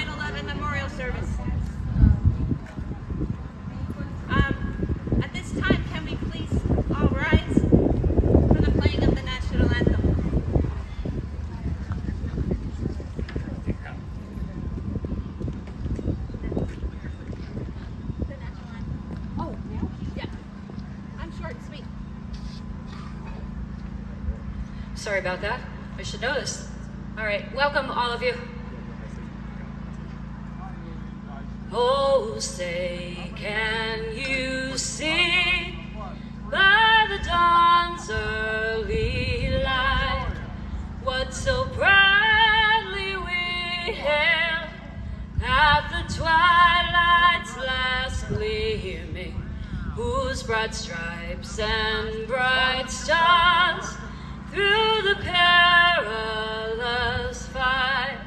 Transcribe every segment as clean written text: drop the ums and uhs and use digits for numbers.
9/11 memorial service. At this time, can we please all rise for the playing of the national anthem? Oh, now? Yeah. I'm short and sweet. Sorry about that. I should know this. All right, welcome all of you. Oh, say, can you see by the dawn's early light what so proudly we hailed at the twilight's last gleaming, whose broad stripes and bright stars through the perilous fight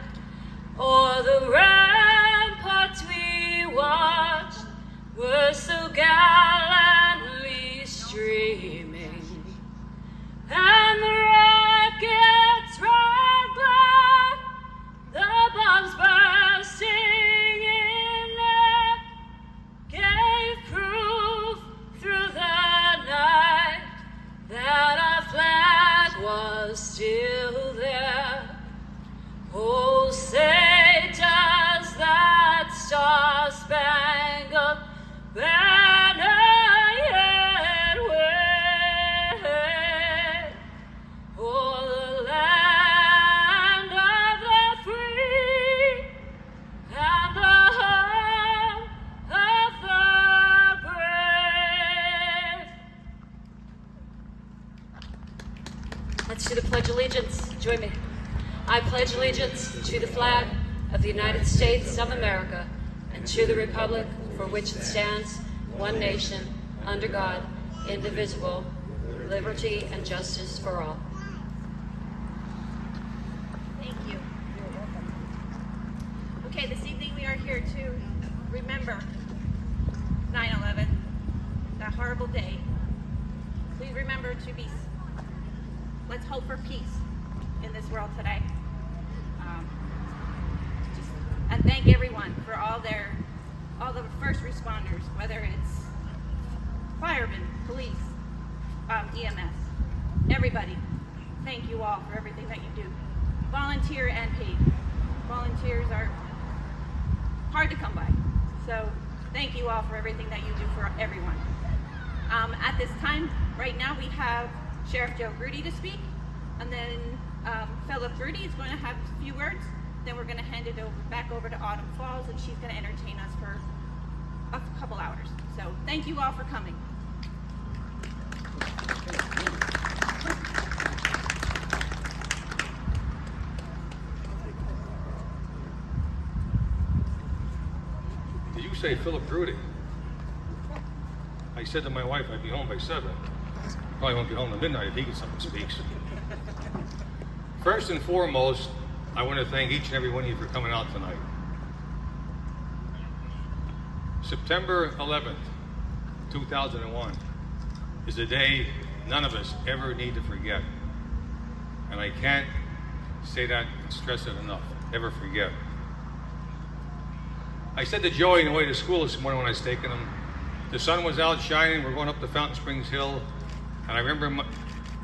o'er the ramparts we watched were so gallantly streaming, and the rockets roared by, the bombs bursting in air gave proof through the night that our flag was still there. Oh, say does that star-spangled banner yet wave o'er the land of the free and the home of the brave? Let's do the Pledge of Allegiance. Join me. I pledge allegiance to the flag of the United States of America and to the republic for which it stands, one nation, under God, indivisible, liberty and justice for all. Thank you. Okay, this evening we are here to remember 9/11, that horrible day. Please remember to be, let's hope for peace in this world today. And thank everyone for all the first responders, whether it's firemen, police, EMS, everybody. Thank you all for everything that you do. Volunteer and paid. Volunteers are hard to come by. So thank you all for everything that you do for everyone. At this time, right now, we have Sheriff Rudy to speak, and then fellow Groody is going to have a few words. Then we're going to hand it back over to Autumn Falls, and she's going to entertain us for a couple hours. So thank you all for coming. Did you say Philip Groody? I said to my wife I'd be home by 7. Probably won't get home till midnight if he gets up and speaks. First and foremost, I want to thank each and every one of you for coming out tonight. September 11th, 2001 is a day none of us ever need to forget. And I can't say that and stress it enough. Never forget. I said to Joey on the way to school this morning when I was taking him, the sun was out shining, we're going up the Fountain Springs Hill, and I remember,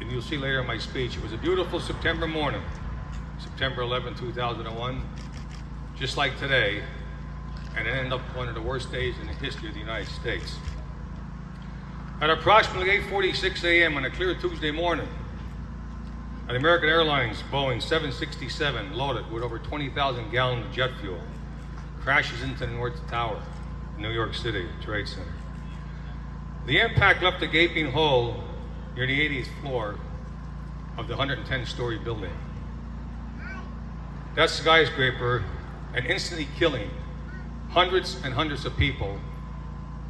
and you'll see later in my speech, it was a beautiful September morning, September 11, 2001, just like today, and it ended up one of the worst days in the history of the United States. At approximately 8:46 a.m. on a clear Tuesday morning, an American Airlines Boeing 767 loaded with over 20,000 gallons of jet fuel crashes into the North Tower in New York City Trade Center. The impact left a gaping hole near the 80th floor of the 110-story building. That skyscraper, and instantly killing hundreds and hundreds of people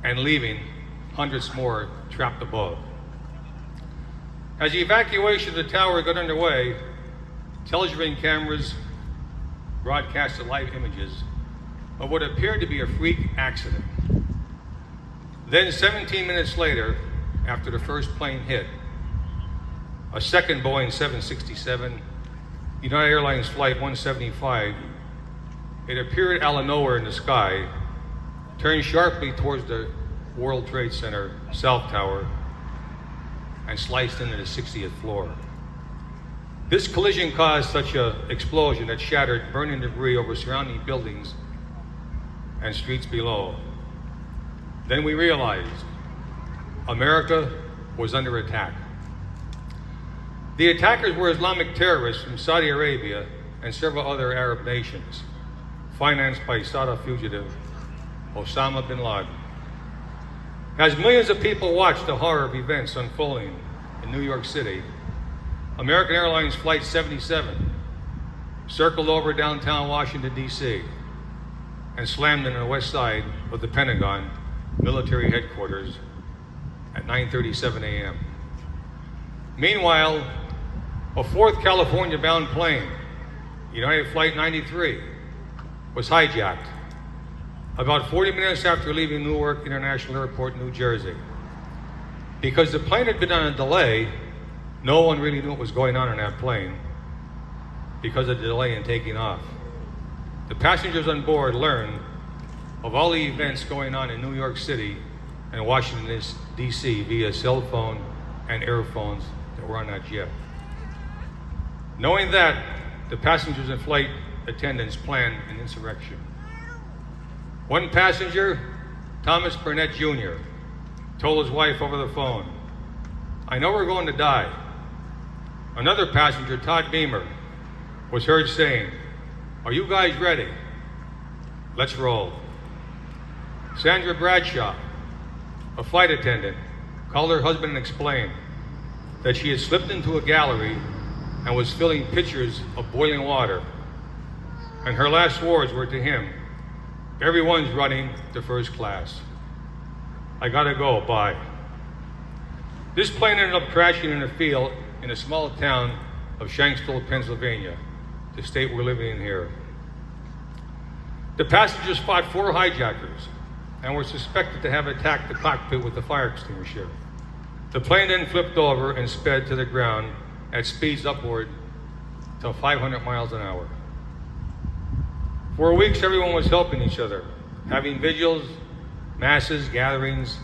and leaving hundreds more trapped above. As the evacuation of the tower got underway, television cameras broadcasted live images of what appeared to be a freak accident. Then 17 minutes later, after the first plane hit, a second Boeing 767, United Airlines Flight 175, it appeared out of nowhere in the sky, turned sharply towards the World Trade Center South Tower, and sliced into the 60th floor. This collision caused such an explosion that shattered burning debris over surrounding buildings and streets below. Then we realized America was under attack. The attackers were Islamic terrorists from Saudi Arabia and several other Arab nations, financed by Saudi fugitive Osama bin Laden. As millions of people watched the horror of events unfolding in New York City, American Airlines Flight 77 circled over downtown Washington, D.C., and slammed into the west side of the Pentagon military headquarters at 9:37 a.m. Meanwhile, a fourth California-bound plane, United Flight 93, was hijacked about 40 minutes after leaving Newark International Airport, New Jersey. Because the plane had been on a delay, no one really knew what was going on in that plane because of the delay in taking off. The passengers on board learned of all the events going on in New York City and Washington, D.C. via cell phone and airphones that were on that jet. Knowing that, the passengers and flight attendants planned an insurrection. One passenger, Thomas Burnett Jr., told his wife over the phone, "I know we're going to die." Another passenger, Todd Beamer, was heard saying, "Are you guys ready? Let's roll." Sandra Bradshaw, a flight attendant, called her husband and explained that she had slipped into a gallery and was filling pitchers of boiling water. And her last words were to him, "Everyone's running to first class. I gotta go, bye." This plane ended up crashing in a field in a small town of Shanksville, Pennsylvania, the state we're living in here. The passengers fought 4 hijackers and were suspected to have attacked the cockpit with a fire extinguisher. The plane then flipped over and sped to the ground at speeds upward to 500 miles an hour. For weeks, everyone was helping each other, having vigils, masses, gatherings,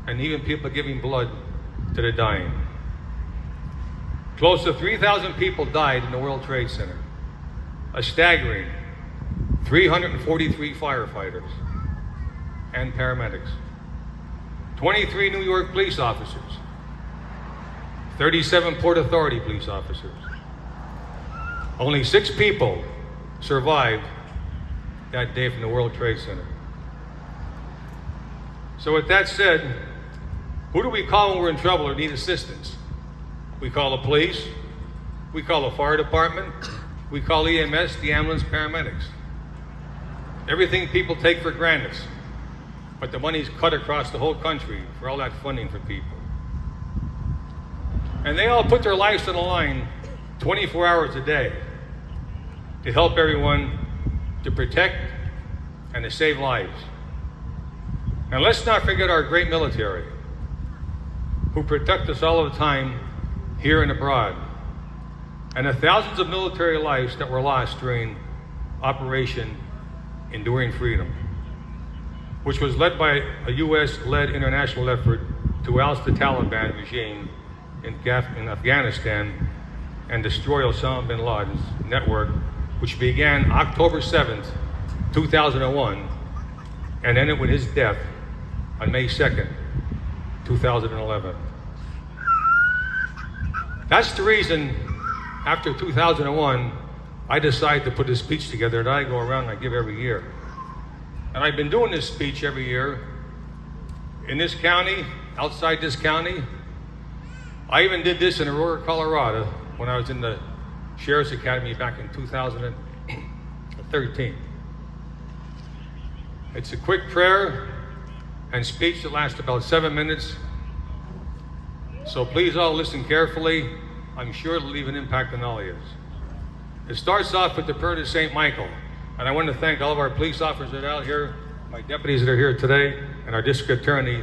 and even people giving blood to the dying. Close to 3,000 people died in the World Trade Center. A staggering 343 firefighters and paramedics, 23 New York police officers, 37 Port Authority police officers. Only 6 people survived that day from the World Trade Center. So with that said, who do we call when we're in trouble or need assistance? We call the police, we call the fire department, we call EMS, the ambulance, paramedics. Everything people take for granted, but the money's cut across the whole country for all that funding for people. And they all put their lives on the line 24 hours a day to help everyone, to protect and to save lives. And let's not forget our great military, who protect us all the time here and abroad, and the thousands of military lives that were lost during Operation Enduring Freedom, which was led by a U.S.-led international effort to oust the Taliban regime in Afghanistan and destroy Osama bin Laden's network, which began October 7th, 2001, and ended with his death on May 2nd, 2011. That's the reason, after 2001, I decided to put this speech together that I go around and I give every year. And I've been doing this speech every year in this county, outside this county. I even did this in Aurora, Colorado, when I was in the Sheriff's Academy back in 2013. It's a quick prayer and speech that lasts about 7 minutes. So please all listen carefully. I'm sure it'll leave an impact on all of you. It starts off with the prayer to St. Michael. And I want to thank all of our police officers that are out here, my deputies that are here today, and our district attorney,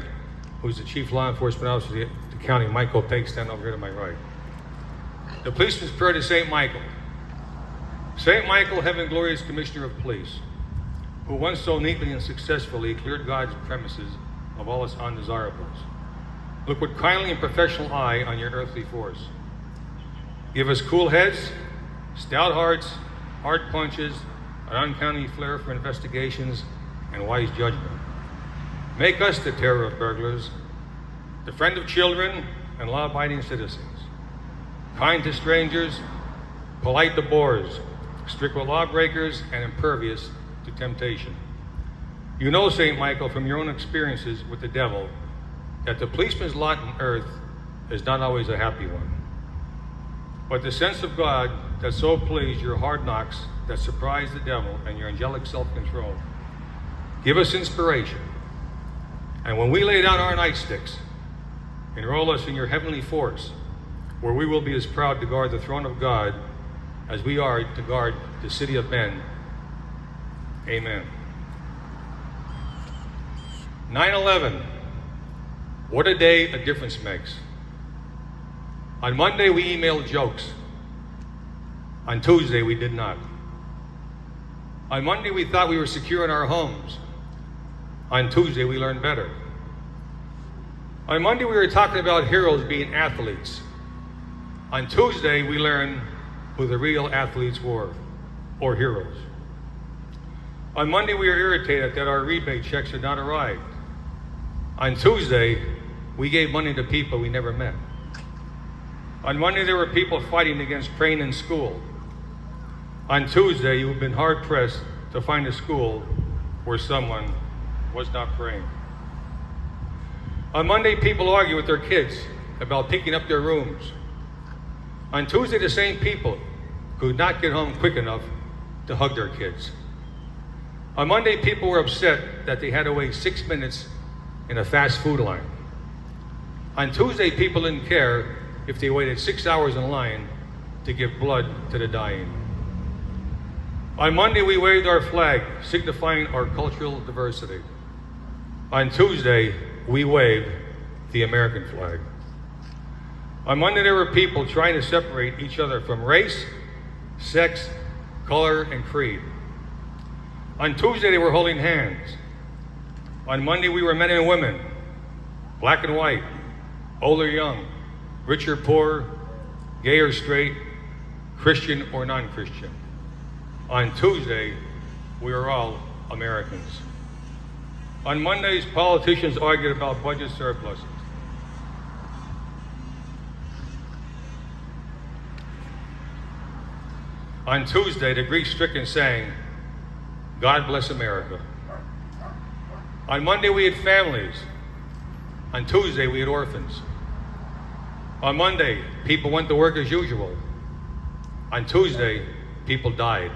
who's the chief law enforcement officer of the county, Michael Peg, stand over here to my right. The policeman's prayer to St. Michael. St. Michael, heaven glorious commissioner of police, who once so neatly and successfully cleared God's premises of all its undesirables. Look with kindly and professional eye on your earthly force. Give us cool heads, stout hearts, hard punches, an uncanny flair for investigations, and wise judgment. Make us the terror of burglars, the friend of children and law-abiding citizens, kind to strangers, polite to bores, strict with lawbreakers, and impervious to temptation. You know, St. Michael, from your own experiences with the devil, that the policeman's lot on earth is not always a happy one. But the sense of God that so pleased your hard knocks that surprised the devil and your angelic self-control. Give us inspiration. And when we lay down our nightsticks, enroll us in your heavenly force, where we will be as proud to guard the throne of God as we are to guard the city of men. Amen. 9/11. What a day a difference makes. On Monday, we emailed jokes. On Tuesday, we did not. On Monday, we thought we were secure in our homes. On Tuesday, we learned better. On Monday, we were talking about heroes being athletes. On Tuesday, we learned who the real athletes were, or heroes. On Monday, we were irritated that our rebate checks had not arrived. On Tuesday, we gave money to people we never met. On Monday, there were people fighting against praying in school. On Tuesday, you have been hard-pressed to find a school where someone was not praying. On Monday, people argue with their kids about picking up their rooms. On Tuesday, the same people could not get home quick enough to hug their kids. On Monday, people were upset that they had to wait 6 minutes in a fast food line. On Tuesday, people didn't care if they waited 6 hours in line to give blood to the dying. On Monday, we waved our flag, signifying our cultural diversity. On Tuesday, we waved the American flag. On Monday, there were people trying to separate each other from race, sex, color, and creed. On Tuesday, they were holding hands. On Monday, we were men and women, black and white, old or young, rich or poor, gay or straight, Christian or non-Christian. On Tuesday, we are all Americans. On Mondays, politicians argued about budget surpluses. On Tuesday, the grief-stricken sang, "God bless America." On Monday, we had families. On Tuesday, we had orphans. On Monday, people went to work as usual. On Tuesday, people died.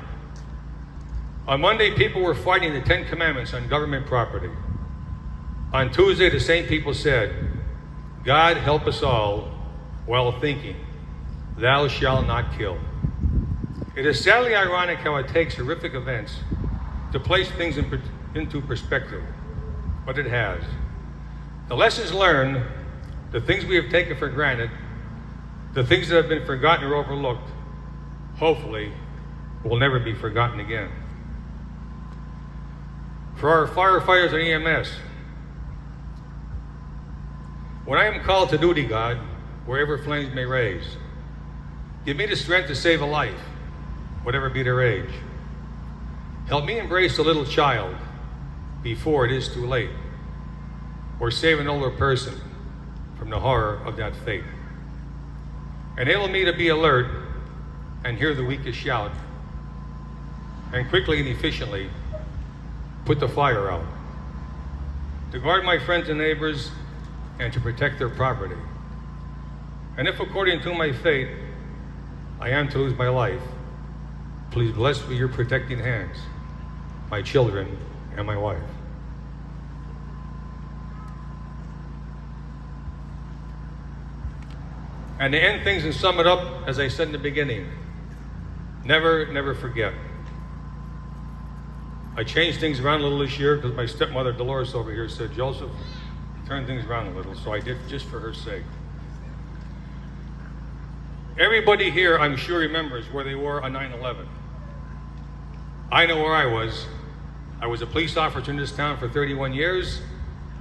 On Monday, people were fighting the 10 Commandments on government property. On Tuesday, the same people said, "God help us all," while thinking, "Thou shalt not kill." It is sadly ironic how it takes horrific events to place things into perspective, but it has. The lessons learned, the things we have taken for granted, the things that have been forgotten or overlooked, hopefully will never be forgotten again. For our firefighters and EMS, when I am called to duty, God, wherever flames may raise, give me the strength to save a life, whatever be their age. Help me embrace a little child before it is too late, or save an older person from the horror of that fate. Enable me to be alert and hear the weakest shout, and quickly and efficiently put the fire out, to guard my friends and neighbors and to protect their property. And if according to my fate I am to lose my life, please bless with your protecting hands my children and my wife. And to end things and sum it up, as I said in the beginning, never forget. I changed things around a little this year because my stepmother Dolores over here said, "Joseph, turn things around a little," so I did, just for her sake. Everybody here, I'm sure, remembers where they were on 9/11. I know where I was I was a police officer in this town for 31 years.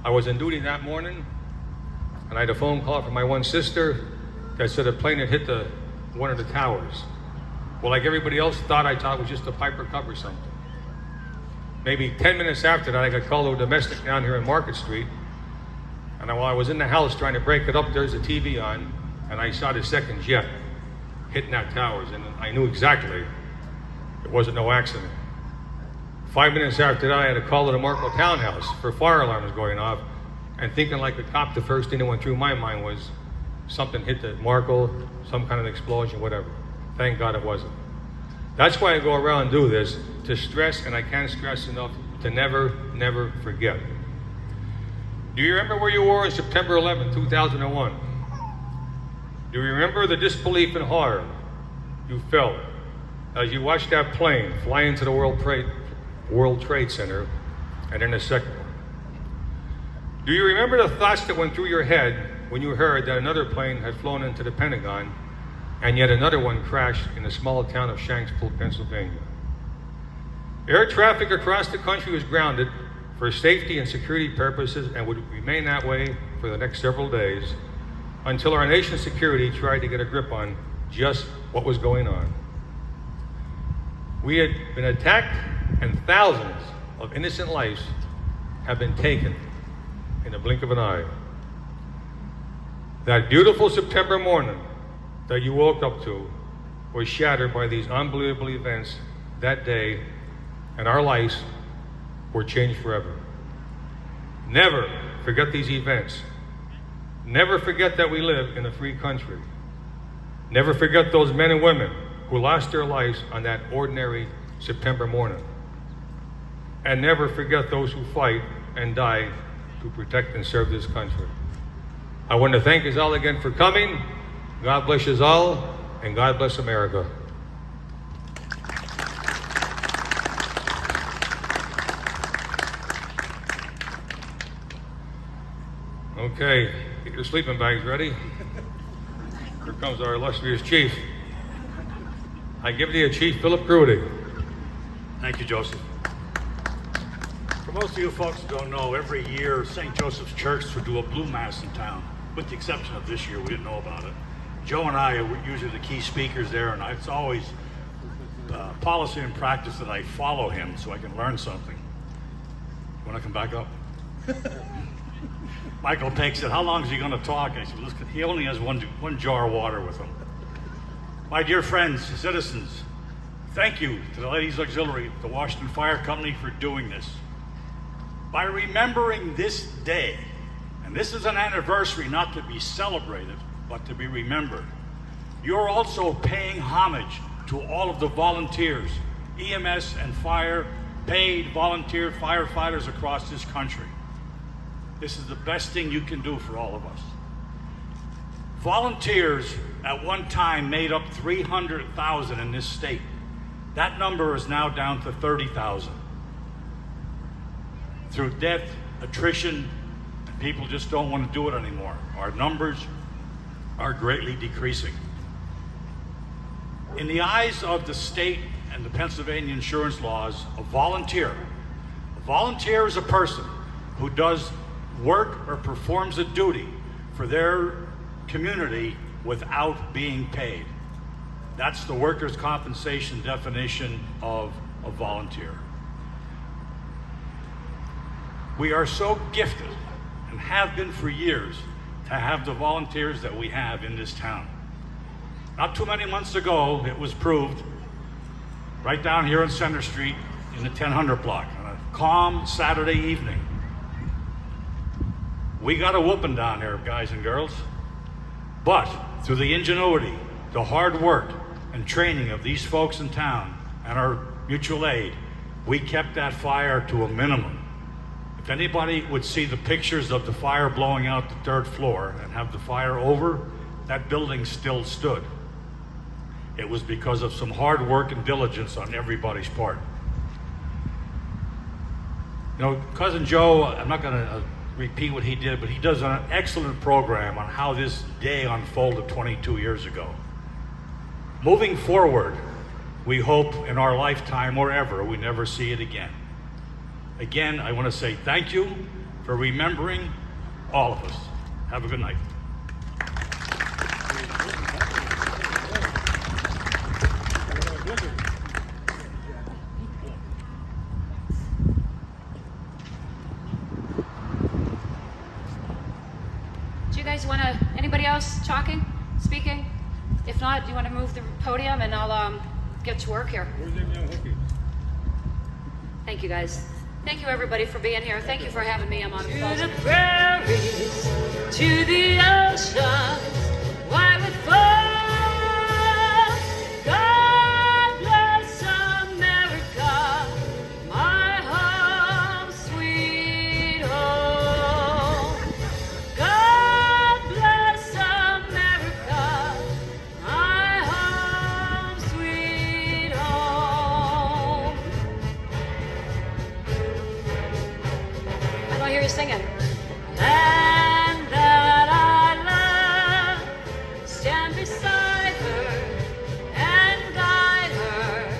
I was on duty that morning, and I had a phone call from my one sister that said a plane had hit one of the towers. Well, like everybody else thought it was just a Piper Cub or something. Maybe 10 minutes after that, I got called to a domestic down here on Market Street. And while I was in the house trying to break it up, there's a TV on, and I saw the second jet hitting that towers, and I knew exactly it wasn't no accident. 5 minutes after that, I had a call to the Markle townhouse for fire alarms going off, and thinking like a cop, the first thing that went through my mind was something hit the Markle, some kind of explosion, whatever. Thank God it wasn't. That's why I go around and do this, to stress, and I can't stress enough, to never, never forget. Do you remember where you were on September 11, 2001? Do you remember the disbelief and horror you felt as you watched that plane fly into the World Trade Center and then the second one? Do you remember the thoughts that went through your head when you heard that another plane had flown into the Pentagon and yet another one crashed in the small town of Shanksville, Pennsylvania? Air traffic across the country was grounded for safety and security purposes and would remain that way for the next several days until our nation's security tried to get a grip on just what was going on. We had been attacked, and thousands of innocent lives have been taken in the blink of an eye. That beautiful September morning that you woke up to was shattered by these unbelievable events that day, and our lives were changed forever. Never forget these events. Never forget that we live in a free country. Never forget those men and women who lost their lives on that ordinary September morning. And never forget those who fight and die to protect and serve this country. I want to thank you all again for coming. God bless you all, and God bless America. Okay, get your sleeping bags ready. Here comes our illustrious chief. I give to you Chief Philip Groody. Thank you, Joseph. For most of you folks who don't know, every year St. Joseph's Church would do a blue mass in town, with the exception of this year. We didn't know about it. Joe and I are usually the key speakers there, and it's always policy and practice that I follow him so I can learn something. You want to come back up? Michael takes it, how long is he going to talk? I said, listen, he only has one jar of water with him. My dear friends, citizens, thank you to the Ladies Auxiliary, the Washington Fire Company for doing this. By remembering this day, and this is an anniversary not to be celebrated, but to be remembered, you're also paying homage to all of the volunteers, EMS and fire, paid volunteer firefighters across this country. This is the best thing you can do for all of us. Volunteers at one time made up 300,000 in this state. That number is now down to 30,000. Through death, attrition, people just don't want to do it anymore. Our numbers are greatly decreasing. In the eyes of the state and the Pennsylvania insurance laws, a volunteer is a person who does work or performs a duty for their community without being paid. That's the workers' compensation definition of a volunteer. We are so gifted, and have been for years, to have the volunteers that we have in this town. Not too many months ago, it was proved, right down here on Center Street in the 1000 block, on a calm Saturday evening. We got a whooping down there, guys and girls. But through the ingenuity, the hard work, and training of these folks in town and our mutual aid, we kept that fire to a minimum. If anybody would see the pictures of the fire blowing out the 3rd floor and have the fire over, that building still stood. It was because of some hard work and diligence on everybody's part. You know, Cousin Joe, I'm not gonna repeat what he did, but he does an excellent program on how this day unfolded 22 years ago. Moving forward, we hope in our lifetime or ever we never see it again. Again, I want to say thank you for remembering all of us. Have a good night. Do you guys want to, anybody else talking, speaking? If not, do you want to move the podium and I'll get to work here. Thank you guys. Thank you everybody for being here. Thank you for having me. I'm on the phone. To the prairies, to the oceans, wide with fun. God bless America, my home, sweet home. God bless America, my home, sweet home. I hear you singing. Land that I love, stand beside her and guide her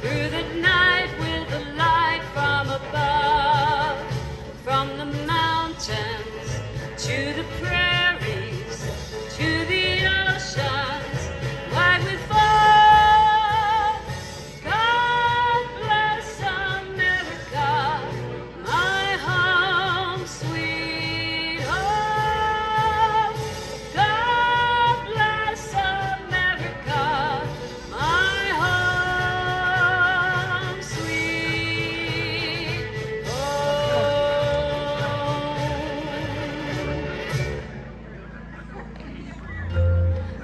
through the night with the light from above. From the mountains to the prairies, to the oceans, wide with fun. God bless America, my home, sweet home. God bless America, my home, sweet home.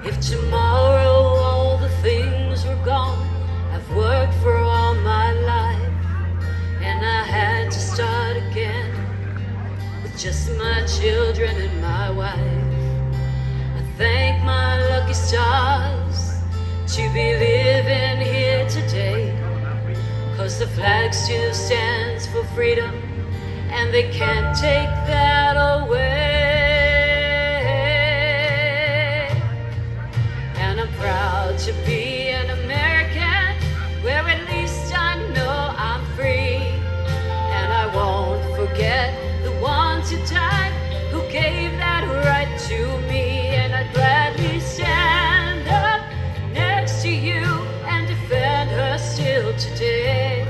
If tomorrow all the things were gone, I've worked for all my life, and I had to start again with just my children and my wife. I thank my lucky stars to be living here today, 'cause the flag still stands for freedom, and they can't take that away. And I'm proud to be an American, where at least I know I'm free. And I won't forget the ones who died, who gave that right to me. And I'd gladly stand up next to you and defend her still today.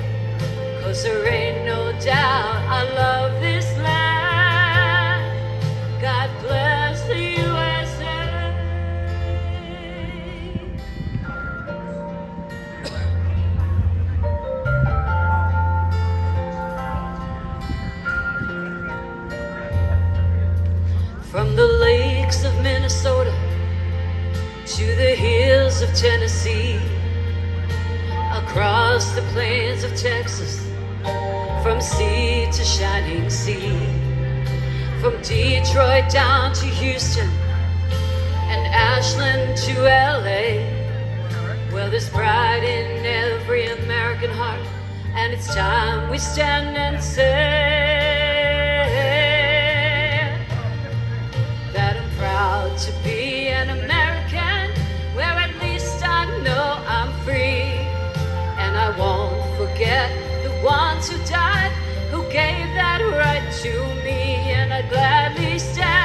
'Cause there ain't no doubt I love this land. God bless the USA. From the lakes of Minnesota to the hills of Tennessee, across the plains of Texas, from sea to shining sea, from Detroit down to Houston and Ashland to LA. Well, there's pride in every American heart, and it's time we stand and say that I'm proud to be an American, where at least I know I'm free. And I won't forget the ones who died, who gave that right to me. And I'd gladly stand